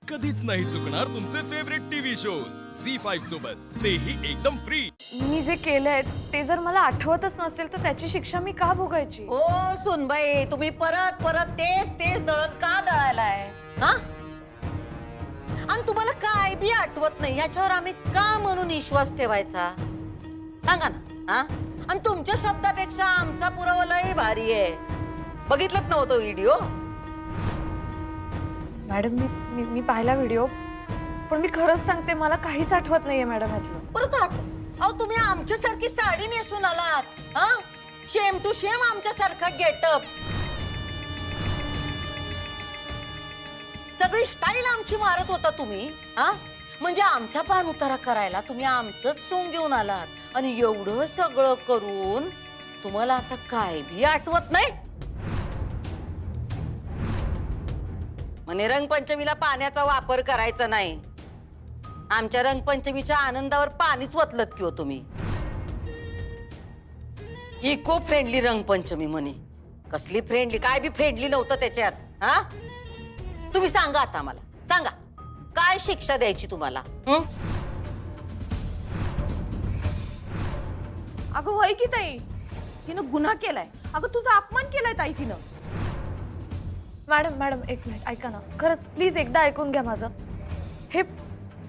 कधीच नाही चुकणार तुमचे फेवरेट टीव्ही शोज झी5 सोबत, तेही एकदम फ्री। मी जे केलंय ते जर मला आठवतच नसेल तर त्याची शिक्षा मी का भोगायची? ओ सुनबाई, तुम्ही परत परत तेच तेच दळण का दळायलाय हा? आणि तुम्हाला काय बी आठवत नाही याच्यावर आम्ही का म्हणून विश्वास ठेवायचा सांगा ना हा? आणि तुमच्या शब्दापेक्षा आमचा पुरावा लय भारी आहे। बघितलंच नव्हतं व्हिडिओ? मॅडम मी पाहिला व्हिडिओ, पण मी खरंच सांगते मला काहीच आठवत नाहीये मॅडम यातलं। परत अहो तुम्ही आमच्यासारखी साडी नेसून आलात हा? शेम टू शेम आमच्यासारखा गेटअप, सगळी स्टाईल आमची मारत होता तुम्ही हा? म्हणजे आमचा पान उतारा करायला तुम्ही आमचंच सोंग घेऊन आलात आणि एवढं सगळं करून तुम्हाला आता काय बी आठवत नाही? म्हणजे रंगपंचमीला पाण्याचा वापर करायचा नाही, आमच्या रंगपंचमीच्या आनंदावर पाणीच वतलत की हो तुम्ही। इको फ्रेंडली रंगपंचमी म्हणे, कसली फ्रेंडली? काय बी फ्रेंडली नव्हतं त्याच्यात हा? तुम्ही सांगा आता मला, सांगा काय शिक्षा द्यायची तुम्हाला? अगं वय की ताई, तिनं गुन्हा केलाय। अगं तुझा अपमान केलाय ताई तिनं। मॅडम एक मिनिट ऐका ना, खरंच प्लीज एकदा ऐकून घ्या माझं। हे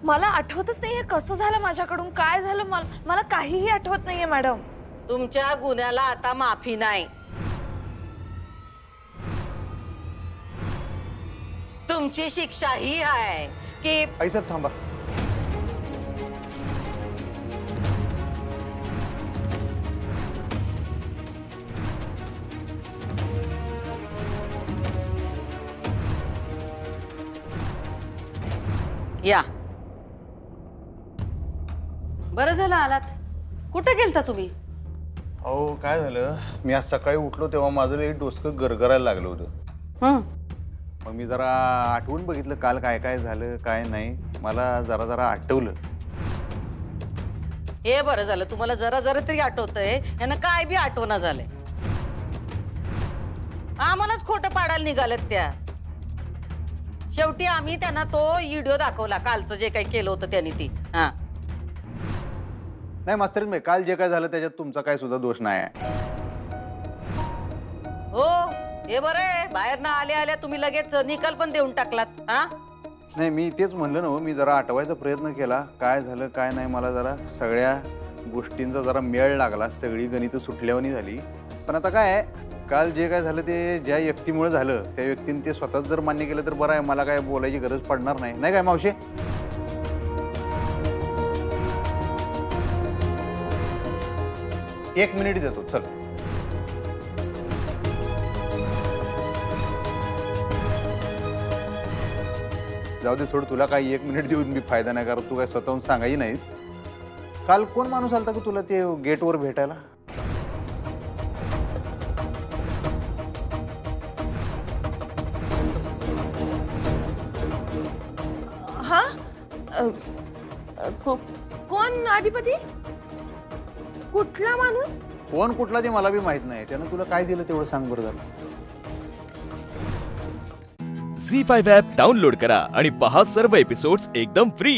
मला आठवतच नाहीये कसं झालं, माझ्याकडून काय झालं, मला काहीही आठवत नाहीये मॅडम। तुमच्या गुन्ह्याला आता माफी नाही, तुमची शिक्षा ही आहे की आई साहेब थांबा। या बरं झालं आलात। कुठे गेलता तुम्ही? अहो काय झालं, मी आज सकाळी उठलो तेव्हा माझं एक डोसकं गरगरायला लागलं होतं। मग मी जरा आठवून बघितलं काल काय काय झालं काय नाही, मला जरा आठवलं। हे बरं झालं, तुम्हाला जरा जरा तरी आठवतंय, यांना काय बी आठवणा झालंय। आम्हालाच खोटं पाडायला निघालेत त्या। शेवटी आम्ही त्यांना तो व्हिडिओ दाखवला, कालचं जे काही केलं होतं त्यांनी ती हा। नाही मास्तरीन भाई, काल जे काय झालं त्याच्यात तुमचा काय सुद्धा दोष नाही आहे। हो हे बरं आहे, बाहेर ना आल्या आल्या तुम्ही लगेच निकाल पण देऊन टाकलात हा? नाही मी तेच म्हणलं ना, मी जरा आठवायचा प्रयत्न केला काय झालं काय नाही, मला जरा सगळ्या गोष्टींचा जरा मेळ लागला, सगळी गणितं सुटल्यावानी झाली। पण आता काय आहे, काल जे काय झालं ते ज्या व्यक्तीमुळे झालं त्या व्यक्तीने ते स्वतःच जर मान्य केलं तर बरं आहे, मला काय बोलायची गरज पडणार नाही, नाही काय मावशी? एक मिनिट देतो चल। जाऊ दे सोड, तुला काही एक मिनिट देऊन मी फायदा नाही, कारण तू काय स्वतःहून सांगायची नाहीस। काल कोण माणूस आलता का तुला ते गेटवर भेटायला? हा? कोण अधिपती? कुठला माणूस? कोण कुठला ते मला बी माहित नाही, त्यानं तुला काय दिलं तेवढं सांग बरं झालं। झी5 ॲप डाउनलोड करा आणि पहा सर्व एपिसोड्स एकदम फ्री।